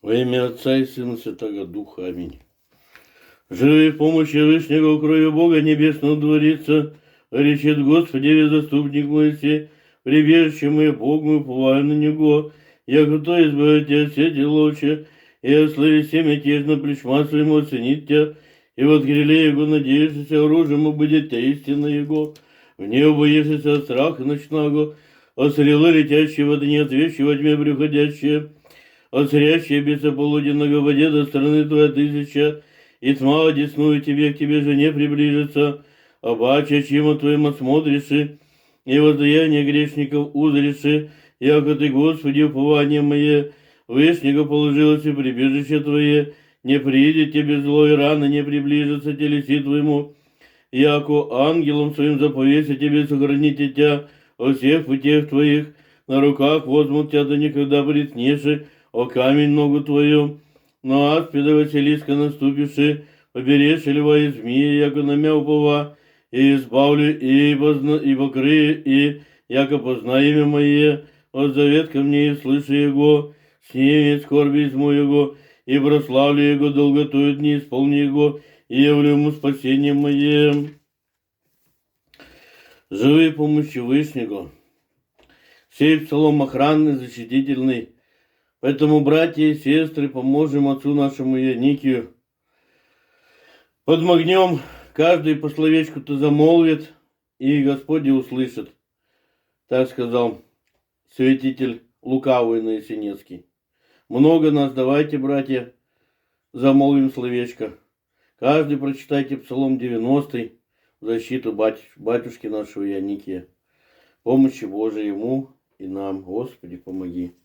Во имя Отца и Сына Святого Духа. Аминь. Живи в помощи Вышнего, крови Бога Небесного дворится, речет Господи, заступник мой все, прибежище мое, Бог мой, уповаю на Него, яко то избавит тебя от сети лучше, и ослави семя тежно плечма своему оценит тебя, и в открыле Его надеешься, оружием будет тебя истина Его, в небо боишься от страха ночного, от стрелы летящие во дне, от вещи во тьме приходящие, от зрящие беса полуденного воде до стороны твоя тысяча, и тьма одесную тебе к тебе же не приближится, обаче чему твоим осмотришь, и воздаяние грешников узришь, яко ты, Господи, упование мое, Вышнего положилось и прибежище твое, не придет тебе зло и рано не приближится телеси твоему, яко ангелом своим заповеся тебе сохраните тебя о всех путях твоих, на руках возьмут тебя, да никогда приткнешь, о камень ногу твою, но аспида Василиска наступишь, поберешь льва и змея, яко на мя упова, и избавлю, и покрые, и яко познай имя мое, от завет ко мне и слышу его, снимет скорби из моего, и прославлю его долготою дни, исполни его, и явлю ему спасение мое. Живи помощи Вышнего. Сей псалом охранный, защитительный. Поэтому, братья и сестры, поможем отцу нашему Ионикию. Подмогнем, каждый по словечку-то замолвит, и Господь услышит. Так сказал святитель Лукавый Наисенецкий. Много нас, давайте, братья, замолвим словечко. Каждый прочитайте Псалом 90 в защиту батюшки нашего Ионикия. Помощи Божией ему и нам, Господи, помоги.